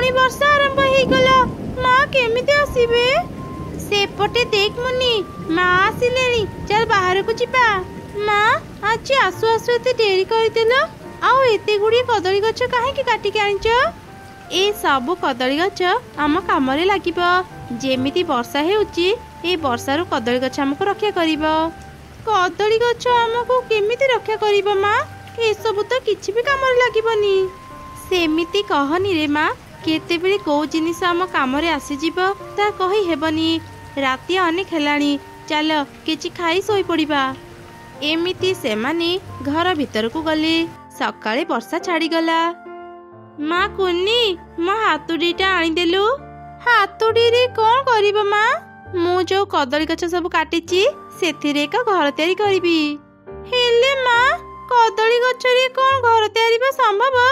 पुणी वर्षा आरंभ होईगला माँ केमिति आसीबे सेपटे देख मुनि माँ आसिले चल बाहर को जीवा माँ आज आसु आसु एते डेरी करदेल आउ एते गुड़ी कदली गछ काहेकि काटिके आनिच ए सबु कदली गछ आम कामरे लागिब जेमिति वर्षा हेउची ए वर्षारू कदली गछ हमको रक्षा करिब कदली गछ हमको केमिति रक्षा करिब माँ ए सबु तो किछि भी कामरे लागिबनी सेमिति कहनी रे माँ केतेबेले को जिनिस आम कामरे आसीजिब ता कहि हेबनी राति अनेक हेलाणी चल किछि खाई सोई पड़िबा एमिति सेमाने घर भीतर को गले सकाळे वर्षा छाड़ीगला माँ कुन्नी मो हातुड़ीटा आनीदेलु हातुड़ी रे कौन करिब माँ मु जो कदली गछ सब काटिची सेथिरे एक घर तैयारी करिबी हेले माँ कदली गछ रे कौन घर तैयारी बा संभव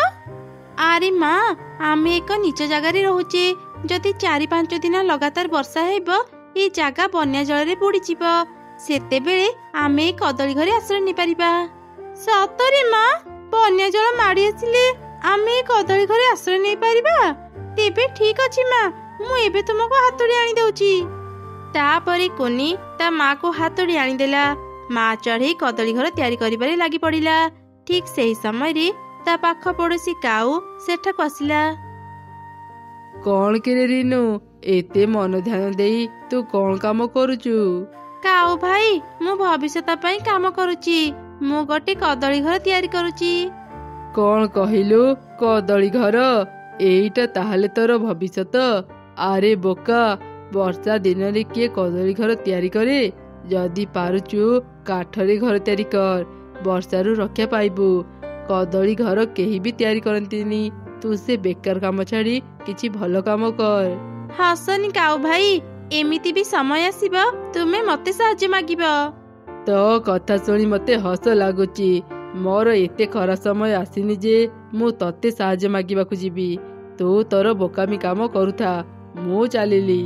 आरे माँ आमे एक नीच जगार रोचे जदि 4-5 दिन लगातार वर्षा हेब ए जागा बन्या जल रे बुड़ी जीव सेते बेले आमे कदली घरे आश्रय नै परिबा सतरे माँ बन्या जल माड़ी आसिले आमे कदली घरे आश्रय नै परिबा तेबे ठीक अछि माँ मु एबे तुमको हातुड़ी आनी दउची तापरे कोनी ता माँ को हातुड़ी आनी देला माँ चढ़े कदली घर तैयारी करिबारे लागि पड़िला ठीक सही समय रे ता पाख पड़ोसी काऊ सेठा आसिला कौन के रिनु एते मन ध्यान देई तू कौन काम करूचु काऊ भाई मु भविष्यत पई काम करूची मु गोटे कदली घर तैयारी करूची कौन कहिलु कदली घर एईटा ताहले तोर भविष्यत आरे बोका वर्षा दिन रे के कदली घर तैयारी करे जदि पारुचु काठरे घर तैयारी कर वर्षारू रक्षा पाइबू कदली घर केही भी तैयारी करंतीनी तू से बेकार काम छाड़ी किछि भलो काम कर हसनी काऊ भाई एमिति भी समय आसीबो तुमे मते साहाय्य मागिबो तो कथा सुनी मते हस लागुची मोर एते खरा समय आसीनी जे मु तते साहाय्य मागिबाकू जीवी तू तोर बोकामी काम करूथा मु चलिली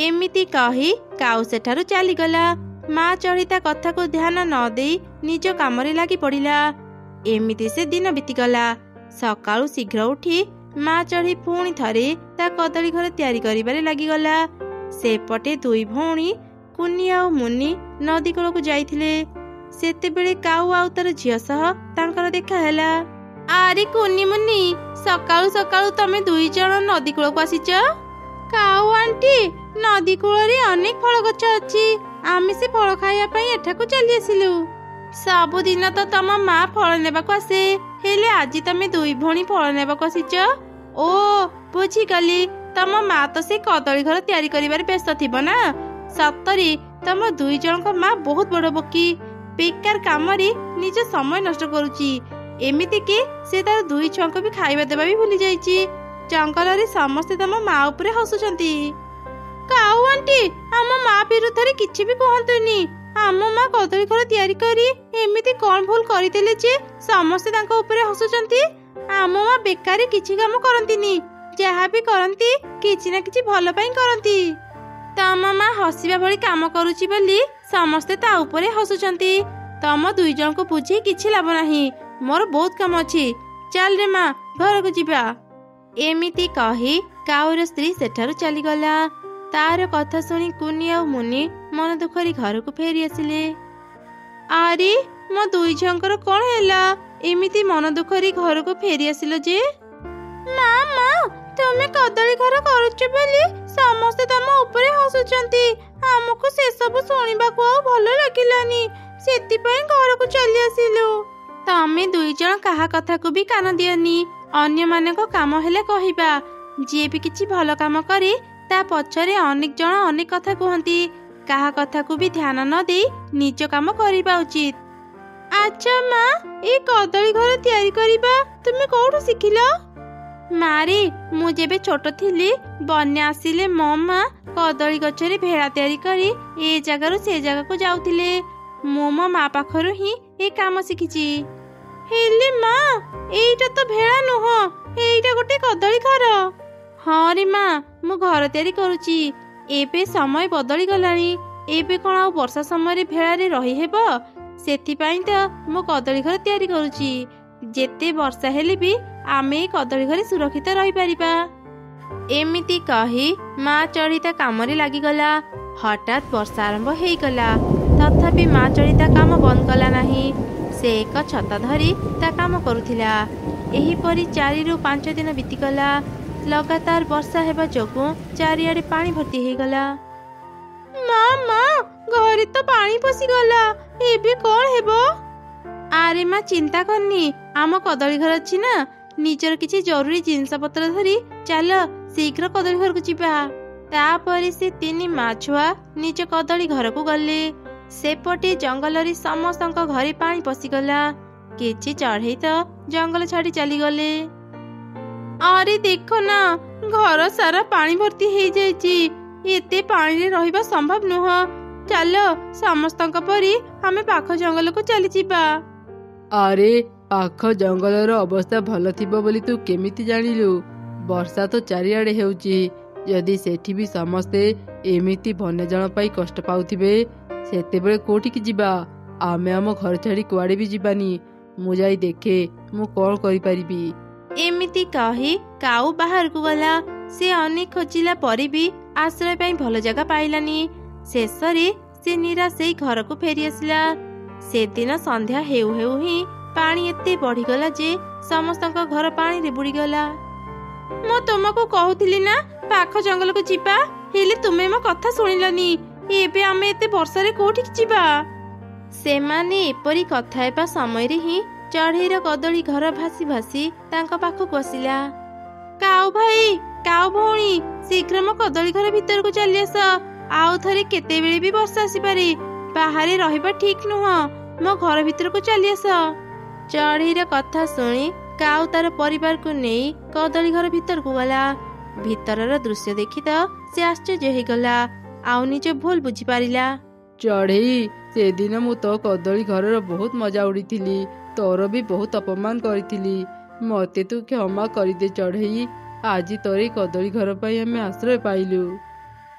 एमिति कही काऊ सेठारु चली गला माँ चढ़ीता कथा को ध्यान न देई निज कामरे लागि पड़िला एमिति से दिन बीतीगला सकाळु शीघ्र उठी माँ चढ़ी पुणी थरे ता कदली घर तैयारी करिबारे लागिगला सेपटे दुई भौणी कुन्नी आउ मुन्नी नदी कूल को जाइथिले सेते बेले काऊ आउ तार झियो सह तांकर देखा हैला आरे कुन्नी मुन्नी सकाळु सकाळु तमे दुई जण नदी कूल को आसीच काऊ आंटी नदी कूल रे अनेक फल गछ अछि आमे से फल खाइया पई एठा को चली आसिलु सबु दिन तो तम माँ फल नेबाको आसे हेले आज तमे दुई भौणी फल नेबाको आसीच ओ बुझी गली तम माँ तो से कदली घर तैयारी करिबार व्यस्त थिबो ना सतरी तम दुई जन को माँ बहुत बड़ बोकी बेकार काम रे निज समय नष्ट करूची एमिति के से तार दुई छुआ को भी खाइबा देबा भी भूली जाईची जंगल रे समस्त तम माँ ऊपर हसुचंती काऊ आंटी आम माँ विरुद्ध रे किछि भी कहंतुनी आम माँ कदली घर तैयारी करी एमिति कौन भूल करथिले जे समस्त तांको ऊपर हसुचंती आम माँ बेकार किछि काम करंतीनी जहाँ भी करंती किछि ना किछि भलो पई करंती तम माँ हसिबा भली काम करूची बोली समस्ते ता ऊपरे हसुचंती तम दुई जन को बुझी किछि लाभ नाही मोर बहुत काम अछि चल रे माँ घर को जीवा एमिति कही काऊर स्त्री सेठारु चली गला तार कथा सुनी कुनी आ मुनि मन दुखरी घर को फेरी आसिले आरे मो दुई झंकर कौन हैला एमिति मन दुखरी घर को फेरी आसिलो जे मामा तुमे कदली घर करूच बोली समस्त तम ऊपरे हसुचंती हमको से सब सुनिबा को भलो लागिलानी सेति पई घर को चली आसिलो तमे दुई जण काहा कथा को भी कान दियनी अन्य माने को काम हेले कहिबा जे भी किछि भलो काम करे ता पछरे अनेक जण अनेक कथा कहंती काहा कथा को भी ध्यान न दे निज काम करिबा उचित अच्छा माँ ए कदली घर तैयारी करिबा तुमे कोठु सिखिलो मारे मु जेबे छोट थिली बन्या आसिले मो माँ कदली गछरे भेड़ा तैयारी करी ए जगारु से जगह को जाउथिले मो माँ पाखरु ही ए काम सिखिची हेले माँ एइटा तो भेड़ा नुह एइटा गोटे कदली घर हाँ रे माँ मु घर तैयारी करूची एबे समय बदली गलानी एबे कोन आ वर्षा समय भेड़ा रे रही हेबो सेति पई त मु कदली घर तैयारी करूची जेते वर्षा हेले भी आमे कदली घरे सुरक्षित रही परिबा एमिति कही माँ चढ़ी ता कामरे लागिगला। हठात वर्षा आरंभ होइगला। तथापि माँ चढ़ी ता काम बंद कला नाही। से एक छता धरी ता काम करुथिला। एहीपरि 4 ରୁ 5 दिन बीतीगला। लगातार वर्षा हेबा जोगु चारिआडे पानी भर्ती होइगला। माँ माँ घरे तो पानी पशिगला, एबे कौन हेबो? आरे माँ चिंता करनी, आम कदली घर अच्छी ना, निजर किछि जरूरी जिनस पत्र धरी चल शीघ्र कदली घर को जीवा। तापरे से 3 माँ छुआ निज कदली घर को गले। सेपटे जंगल समस्त घरे पानी पशिगला। किछि चढ़ई तो जंगल छाड़ी चली गले। अरे देखो ना, घर सारा पानी भर्ती हो जाइछि। एते पानी रे रहिबा संभव नुह। चल समस्तक परी आमे पाख जंगल को चली जीवा। अरे पाख जंगलर अवस्था भल थिबो बोली तू केमिति जानिलु? वर्षा तो चारिआडे हेउची। यदि सेठी भी समस्ते एमिति बन्य जन पाई कष्ट पाउथिबे सेतेबेले कोठिकी जीवा? आमे आम घर छाड़ी कुआडे भी जीवानी। मु जाई देखे मु कौन करि परिबी। एमिति कही काऊ बाहर को गला। से अनेक खोजिला परी भी आश्रय पाई भल जगह पाइलानी। शेषरे से निराश घर को फेरी आसला। से दिन संध्या हेउ हेउ ही पानी एते बढ़ीगला जे समस्तक घर पानी रे बुड़ीगला। मो तुमको कहूतिली ना पाख जंगल को जीवा, हेले तुमे मो कथा सुनिलनी। एबे आमे एते वर्षा रे कोठिक जीवा? सेमाने एपरी कथा हेबा समय रे ही चढ़ईर कदली घर भासी भासी तांका पाखକୁ आसिला। काऊ भाई, काऊ भौणी, शीघ्र मो कदली घर भीतर को चली आस। आउ थरे केतेबेले भी वर्षा आसी पारे। बाहर रहिबा ठीक नुह। मो घर भीतर को चली आस। चढ़ईर कथा सुनी काऊ तार परिवार को नहीं कदली घर भीतर को गला। भीतरर दृश्य देखी तो से आश्चर्य हो गला। आउ निज भूल बुझी पारिला। चढ़ई से दिन मु तो कदली घरर बहुत मजा उड़ीथिली। तोर भी बहुत अपमान करिथिली। मते तू क्षमा करिदे चढ़ई। आज तोरे कदली घर पाई हमें आश्रय पाइलु।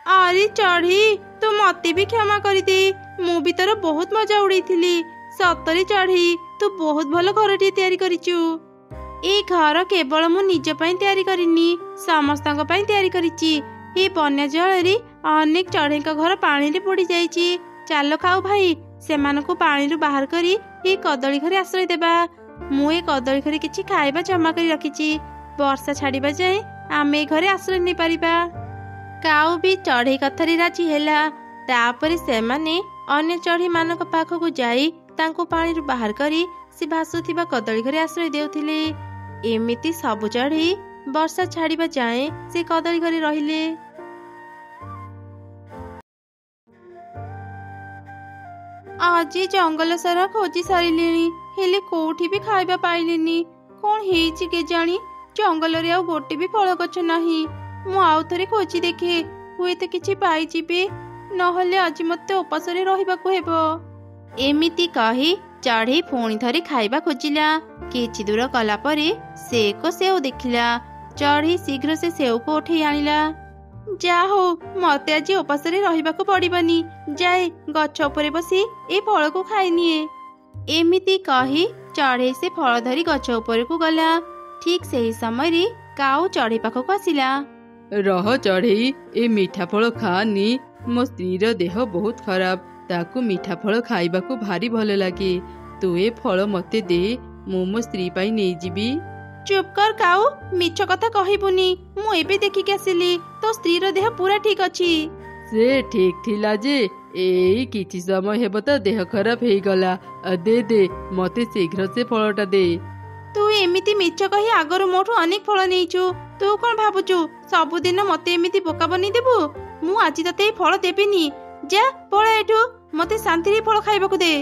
अरे चढ़ी, तू मते भी क्षमा करिदे। मु भी तोर बहुत मजा उड़ीथिली। सतरे चढ़ी, तू बहुत भल घरटी तैयारी करिचु। ए घर केवल मु निज पई तैयारी करिनी, समस्तक पई तैयारी करिची। ए बन्या जलरी अनेक चढ़ईक घर पानी रे बुड़ी जाइची। चालो खाऊ भाई, सेमानकु पानी रु बाहर करी ए कदली घरे आश्रय देबा। मु ए कदली घरे किछि खाइबा जमा करी रखिची। वर्षा छाड़ीबा जाए आमे घरे आश्रय नै पारिबा। काऊ भी चढ़ई कथारी राजी हेला। तापरे सेमाने अन्य चढ़ई मानक पाखकु जाई तांको पानी रु बाहर करी से भासुथिबा कदली घरे आश्रय देउथिले। एमिति सबु चढ़ई वर्षा छाड़ीबा जाए से कदली घरे रहिले। आज जंगल सारा खोजी सारिलेनी, हेले कोठी भी खाइबा पाइलेनी। कौन हेइची केजाणी? जंगल रे आउ गोटे भी फल गछ नाही। मु आउ थरे खोजी देखे, हुए तो किछि पाई जिबे, नहले आज मते उपास रे रहिबाकू हेबो। एमिति कही चढ़ई पुणी थरे खाइबा खोजिला। किछि दूर कला परे से को सेव देखिला। चढ़ई शीघ्र से सेव को उठेई आनिला। जा हो, मते आज उपास रे रहिबाकू पड़िबनी। जाए गछ उपरे बसी ए फल को खाई निए। एमिति कही चढ़ई से फल धरी गछ उपरे को गला। ठीक सही समय रे काऊ चढ़ई पाखକୁ आसिला। रह चढ़ई, ए मीठा फल खानी। मो स्त्रीर देह बहुत खराब, ताकू मीठा फल खाइबाकू भारी भल लागे। तू ए फल मते दे, मु मो स्त्री पाई नै जिबी। चुप कर काऊ, मिछ कथा कहिबुनी। मु एबे देखिक आसिली, तो स्त्रीर देह पूरा ठीक अछि। से ठीक थिला जे एई किछि समय हेब तो देह खराब हेई गला। दे दे मते शीघ्र से फलटा दे। तू एमिति मिछ कही आगरु मोठू अनेक फल नेइछु। तू कोन भाबुचु सबुदिन मते एमिति बोका बनी देबु? मु आज तते फल देबिनी। जा पळा एठू, मते शांति रे फल खाइबाकू दे।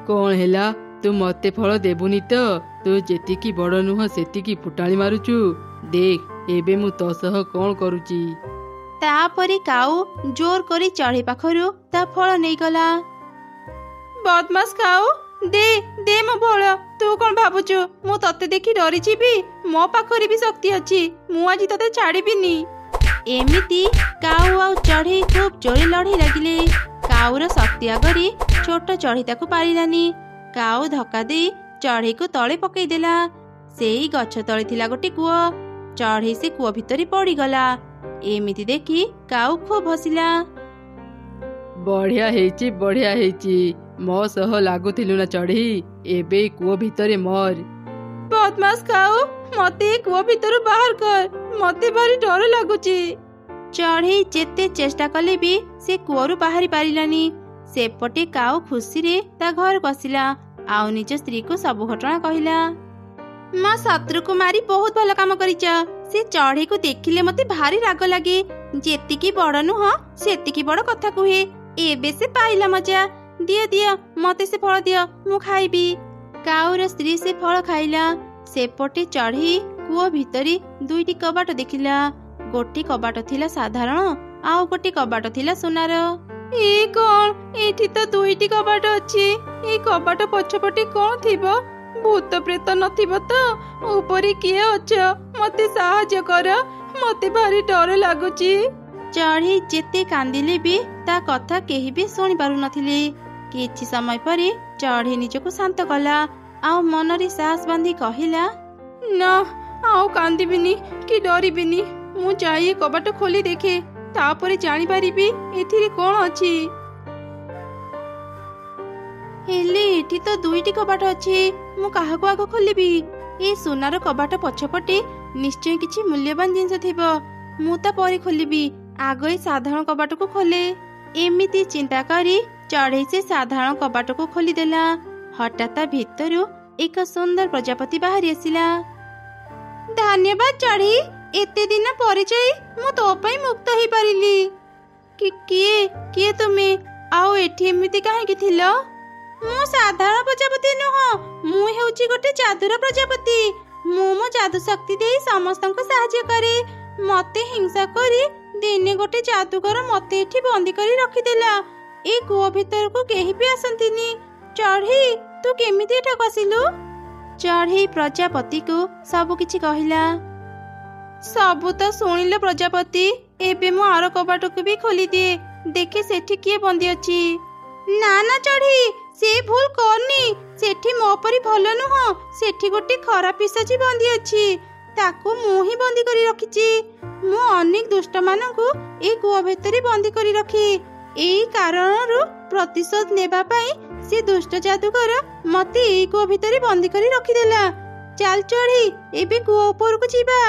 कौन हेला? तू मते फल देबुनी तो? तू जेतिकी बड़ नुह सेतिकी फुटाणी मारुचु। देख एबे मु तो सह कौन करूची। तापरे काऊ जोर करी चढ़ई पाखरु ता फल नै गला। बदमाश काऊ, दे दे मो फल। तू कोन भाबुचु मु तते देखि डरी जिबी? मो पाखरे भी शक्ति अछि, मु आज तते छाड़ीबिनी। एमिति काऊ आ चढ़ई खूब जोरे लड़ई लागिले। काऊर शक्ति आगरी छोट चढ़ई ताकू पारिलानी। काऊ धक्का दे चढ़ई को तले पकई देला। सेई गछ तळे थिला गोटे कुओ। ଚଢ଼େଇ ସେ କୂଅ ଭିତରେ ପଡ଼ିଗଲା। ଏମିତି ଦେଖି କାଉ ଖୁବ୍ ହସିଲା। ବଢିଆ ହେଇଛି ମୋ ସହ ଲାଗୁଥିଲୁ ନା ଚଢ଼େଇ, ଏବେ କୂଅ ଭିତରେ ମର। ବଦମାସ କାଉ, ମତେ ଏ କୂଅ ଭିତରୁ ବାହାର କର, ମତେ ଭାରି ଡର ଲାଗୁଛି। ଚଢ଼େଇ ଯେତେ ଚେଷ୍ଟା କଲେ ବି ସେ କୂଅରୁ ବାହାରି ପାରିଲାନି। ସେପଟେ କାଉ ଖୁସିରେ ତା ଘରକୁ ଆସିଲା ଆଉ ନିଜ ସ୍ତ୍ରୀକୁ ସବୁ ଘଟଣା କହିଲା। ମୋ ଶତ୍ରୁକୁ ମାରି ବହୁତ ଭଲ କାମ କରିଛ। ସେ ଚଢ଼େଇକୁ ଦେଖିଲେ ମତେ ଭାରି ରାଗ ଲାଗେ। ଯେତିକି ବଡ଼ ନୁହଁ ସେତିକି ବଡ଼ କଥା କୁହେ। ଏବେ ସେ ପାଇଲା ମଜା। ଦିଅ ମତେ ସେ ଫଳ ଦିଅ, ମୁଁ ଖାଇବି। କାଉର ସ୍ତ୍ରୀ ସେ ଫଳ ଖାଇଲା। ସେପଟେ ଚଢ଼େଇ କୂଅ ଭିତରେ ଦୁଇଟି କବାଟ ଦେଖିଲା। ଗୋଟି କବାଟ ଥିଲା ସାଧାରଣ, ଆଉ ଗୋଟି କବାଟ ଥିଲା ସୁନାର। ଏ କଣ? ଏଠି ତ ଦୁଇଟି କବାଟ ଅଛି। ଏଇ କବାଟ ପଛପଟେ କଣ ଥିବ? ଭୂତ ପ୍ରେତ ନଥିବ ତ? ଉପରେ କିଏ ଅଛ? ମତେ ସାହାଯ୍ୟ କର, ମତେ ଭାରି ଡର ଲାଗୁଛି। ଚଢ଼େଇ ଯେତେ କାନ୍ଦିଲେ ବି ତା କଥା କେହି ବି ଶୁଣି ପାରୁନଥିଲେ। କିଛି ସମୟ ପରେ ଚଢ଼େଇ ନିଜକୁ ଶାନ୍ତ କଲା ଆଉ ମନରେ ସାହସ ବାନ୍ଧି କହିଲା, ନା ଆଉ କାନ୍ଦିବିନି କି ଡରିବିନି। ମୁଁ ଯାଇ ଏ କବାଟ ଖୋଲି ଦେଖେ, ତାପରେ ଜାଣିପାରିବି ଏଥିରେ କଣ ଅଛି। ହେଲେ ଏଠି ତ ଦୁଇଟି କବାଟ ଅଛି, ମୁଁ କାହାକୁ ଆଗ ଖୋଲିବି? ଏ ସୁନାର କବାଟ ପଛପଟେ ନିଶ୍ଚୟ କିଛି ମୂଲ୍ୟବାନ ଜିନିଷ ଥିବ। ମୁଁ ତା ପରେ ଖୋଲିବି, ଆଗ ଏ ସାଧାରଣ କବାଟକୁ ଖୋଲେ। ଏମିତି ଚିନ୍ତା କରି ଚଢ଼େଇ ସେ ସାଧାରଣ କବାଟକୁ ଖୋଲିଦେଲା। ହଠାତ୍ ତା ଭିତରୁ ଏକ ସୁନ୍ଦର ପ୍ରଜାପତି ବାହାରି ଆସିଲା। ଧନ୍ୟବାଦ ଚଢ଼େଇ, ଏତେ ଦିନ ପରେ ଯାଇ ମୁଁ ତୋ ପାଇଁ ମୁକ୍ତ ହେଇପାରିଲି। କିଏ ତୁମେ? ଆଉ ଏଠି ଏମିତି କାହିଁକି ଥିଲ? ମୁଁ ସାଧାରଣ ପ୍ରଜାପତି ନୁହଁ, ମୁଁ ହେଉଛି ଗୋଟେ ଯାଦୁର ପ୍ରଜାପତି। ମୁଁ ମୋ ଯାଦୁ ଶକ୍ତି ଦେଇ ସମସ୍ତଙ୍କୁ ସାହାଯ୍ୟ କରେ। ମତେ ହିଂସା କରି ଦିନେ ଗୋଟେ ଯାଦୁକର ମତେ ଏଠି ବନ୍ଦୀ କରି ରଖିଦେଲା। ଏ କୂଅ ଭିତରକୁ କେହି ବି ଆସନ୍ତିନି। ଚଢ଼େଇ, ତୁ କେମିତି ଏଠାକୁ ଆସିଲୁ? ଚଢ଼େଇ ପ୍ରଜାପତିକୁ ସବୁ କିଛି କହିଲା। ସବୁ ତ ଶୁଣିଲ ପ୍ରଜାପତି, ଏବେ ମୁଁ ଆର କବାଟକୁ ବି ଖୋଲିଦିଏ, ଦେଖେ ସେଠି କିଏ ବନ୍ଦୀ ଅଛି। ନା ଚଢ଼େଇ, ସେ ଭୁଲ କରନି। ସେଠି ମୋ ପରି ଭଲ ନୁହଁ, ସେଠି ଗୋଟେ ଖରାପ ପିଶାଚି ବନ୍ଦୀ ଅଛି। ତାକୁ ମୁଁ ହିଁ ବନ୍ଦୀ କରି ରଖିଛି। ମୁଁ ଅନେକ ଦୁଷ୍ଟମାନଙ୍କୁ ଏଇ କୂଅ ଭିତରେ ବନ୍ଦୀ କରି ରଖେ। ଏଇ କାରଣରୁ ପ୍ରତିଶୋଧ ନେବା ପାଇଁ ସେ ଦୁଷ୍ଟ ଯାଦୁକର ମତେ ଏଇ କୂଅ ଭିତରେ ବନ୍ଦୀ କରି ରଖିଦେଲା। ଚାଲ ଚଢ଼େଇ, ଏବେ କୂଅ ଉପରକୁ ଯିବା।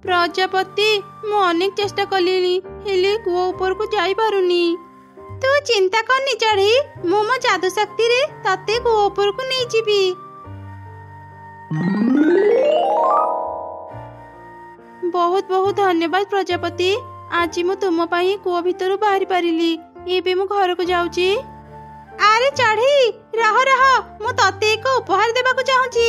ପ୍ରଜାପତି, ମୁଁ ଅନେକ ଚେଷ୍ଟା କଲିଣି, ହେଲେ କୂଅ ଉପରକୁ ଯାଇପାରୁନି। ତୁ ଚିନ୍ତା କରନି ଚଢ଼େଇ, ମୁଁ ମୋ ଯାଦୁ ଶକ୍ତିରେ ତତେ କୂଅ ଉପରକୁ ନେଇଯିବି। ବହୁତ ବହୁତ ଧନ୍ୟବାଦ ପ୍ରଜାପତି, ଆଜି ମୁଁ ତୁମ ପାଇଁ କୂଅ ଭିତରୁ ବାହାରି ପାରିଲି। ଏବେ ମୁଁ ଘରକୁ ଯାଉଛି। ଆରେ ଚଢ଼େଇ, ରହ, ମୁଁ ତତେ ଏକ ଉପହାର ଦେବାକୁ ଚାହୁଁଛି।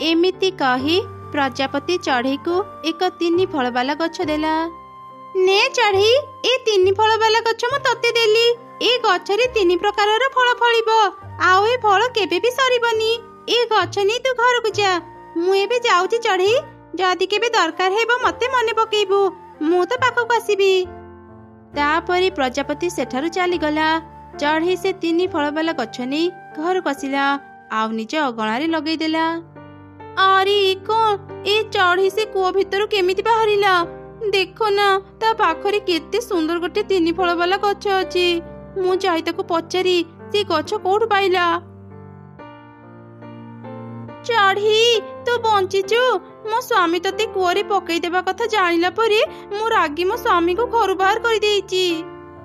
ଏମିତି କହି ପ୍ରଜାପତି ଚଢ଼େଇକୁ ଏକ 3 ଫଳ ବାଲା ଗଛ ଦେଲା। ନେ ଚଢ଼େଇ, ଏ 3 ଫଳ ବାଲା ଗଛ ମୁଁ ତତେ ଦେଲି। ଏ ଗଛରେ 3 ପ୍ରକାରର ଫଳ ଫଳିବ, ଆଉ ଏ ଫଳ କେବେ ବି ସରିବନି। ଏ ଗଛ ନେଇ ତୁ ଘରକୁ ଯା। ମୁଁ ଏବେ ଯାଉଛି ଚଢ଼େଇ, ଯଦି କେବେ ଦରକାର ହେବ ମତେ ମନେ ପକେଇବୁ, ମୁଁ ତ ପାଖକୁ ଆସିବି। ତାପରେ ପ୍ରଜାପତି ସେଠାରୁ ଚାଲିଗଲା। ଚଢ଼େଇ ସେ 3 ଫଳ ବାଲା ଗଛ ନେଇ ଘରକୁ ଆସିଲା ଆଉ ନିଜ ଅଗଣାରେ ଲଗେଇଦେଲା। ଆରେ କଣ? ଏ ଚଢ଼େଇ ସେ କୂଅ ଭିତରୁ କେମିତି ବାହାରିଲା? ଦେଖ ନା, ତା ପାଖରେ କେତେ ସୁନ୍ଦର ଗୋଟେ 3 ଫଳ ବାଲା ଗଛ ଅଛି। ମୁଁ ଯାଇ ତାକୁ ପଚାରି ସେ ଗଛ କୋଉଠୁ ପାଇଲା। ଚଢ଼େଇ, ତୁ ବଞ୍ଚିଛୁ। ମୋ ସ୍ୱାମୀ ତତେ କୂଅରେ ପକେଇଦେବା କଥା ଜାଣିଲା ପରେ ମୁଁ ରାଗି ମୋ ସ୍ୱାମୀକୁ ଘରୁ ବାହାର କରିଦେଇଛି।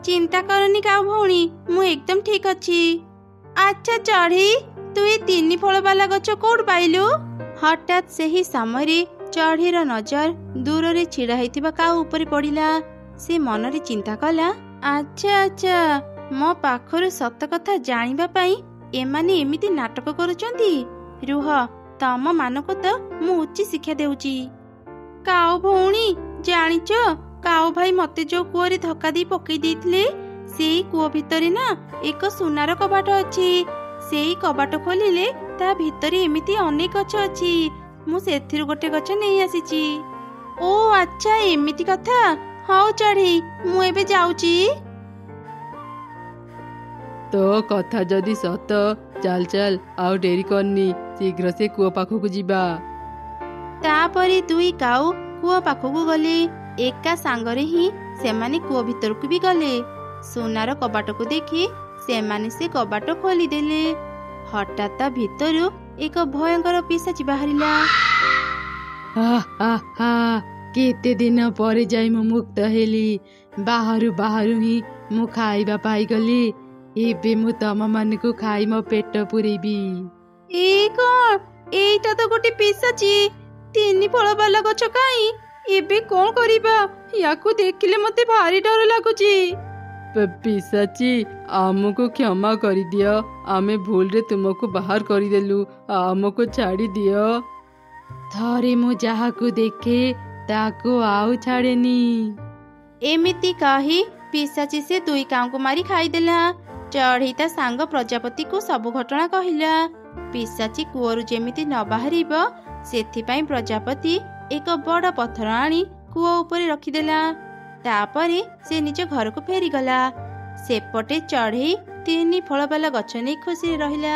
ଚିନ୍ତା କରନି କାଉ ଭଉଣୀ, ମୁଁ ଏକଦମ ଠିକ ଅଛି। ଆଚ୍ଛା ଚଢ଼େଇ, ତୁ ଏ 3 ଫଳ ବାଲା ଗଛ କୋଉଠୁ ପାଇଲୁ? ହଠାତ୍ ସେହି ସମୟରେ ଚଢ଼େଇର ନଜର ଦୂରରେ ଛିଡ଼ା ହେଇଥିବା କାଉ ଉପରେ ପଡ଼ିଲା। ସେ ମନରେ ଚିନ୍ତା କଲା, ଆଚ୍ଛା, ମୋ ପାଖରୁ ସତ କଥା ଜାଣିବା ପାଇଁ ଏମାନେ ଏମିତି ନାଟକ କରୁଛନ୍ତି। ରୁହ, ତମ ମାନଙ୍କୁ ତ ମୁଁ ଉଚିତ ଶିକ୍ଷା ଦେଉଛି। କାଉ ଭଉଣୀ, ଜାଣିଛ କାଉ ଭାଇ ମତେ ଯୋଉ କୂଅରେ ଧକ୍କା ଦେଇ ପକେଇ ଦେଇଥିଲେ, ସେଇ କୂଅ ଭିତରେ ନା ଏକ ସୁନାର କବାଟ ଅଛି। ସେଇ କବାଟ ଖୋଲିଲେ ତା ଭିତରେ ଏମିତି ଅନେକ ଗଛ ଅଛି। ମୁଁ ସେଥିରୁ ଗୋଟେ ଗଛ ନେଇ ଆସିଛି। ଓ ଆଚ୍ଛା, ଏମିତି କଥା। ହଉ ଚଢ଼େଇ, ମୁଁ ଏବେ ଯାଉଛି। ତୋ କଥା ଯଦି ସତ, ଚାଲ ଆଉ ଡେରି କରନି, ଶୀଘ୍ର ସେ କୂଅ ପାଖକୁ ଯିବା। ତାପରେ 2 କାଉ କୂଅ ପାଖକୁ ଗଲେ। ଏକା ସାଙ୍ଗରେ ହିଁ ସେମାନେ କୂଅ ଭିତରକୁ ବି ଗଲେ। ସୁନାର କବାଟକୁ ଦେଖି ସେମାନେ ସେ କବାଟ ଖୋଲିଦେଲେ। ହଠାତ୍ ତା ଭିତରୁ ଏକ ଭୟଙ୍କର ପିଶାଚି ବାହାରିଲା। କେତେ ଦିନ ପରେ ଯାଇ ମୁଁ ମୁକ୍ତ ହେଲି। ବାହାରୁ ବାହାରୁ ହିଁ ମୁଁ ଖାଇବା ପାଇଗଲି। ଏବେ ମୁଁ ତମମାନଙ୍କୁ ଖାଇ ମୋ ପେଟ ପୂରେଇବି। ଏଇ କଣ? ଏଇଟା ତ ଗୋଟେ ପିଶାଚି। 3 ଫଳ ବାଲା ଗଛ କାଇଁ? ଏବେ କଣ କରିବା? ୟାକୁ ଦେଖିଲେ ମତେ ଭାରି ଡର ଲାଗୁଛି। ପିଶାଚି, ଆମକୁ କ୍ଷମା କରିଦିଅ। ଆମେ ଭୁଲରେ ତୁମକୁ ବାହାର କରିଦେଲୁ। ଆମକୁ ଛାଡ଼ି ଦିଅ। ଥରେ ମୁଁ ଯାହାକୁ ଦେଖେ ତାକୁ ଆଉ ଛାଡ଼େନି। ଏମିତି କହି ପିଶାଚି ସେ 2 କାଉଙ୍କୁ ମାରି ଖାଇଦେଲା। ଚଢ଼େଇ ତା ସାଙ୍ଗ ପ୍ରଜାପତିକୁ ସବୁ ଘଟଣା କହିଲା। ପିଶାଚି କୂଅରୁ ଯେମିତି ନ ବାହାରିବ ସେଥିପାଇଁ ପ୍ରଜାପତି ଏକ ବଡ଼ ପଥର ଆଣି କୂଅ ଉପରେ ରଖିଦେଲା। ତାପରେ ସେ ନିଜ ଘରକୁ ଫେରିଗଲା। ସେପଟେ ଚଢ଼େଇ 3 ଫଳ ବାଲା ଗଛ ନେଇ ଖୁସିରେ ରହିଲା।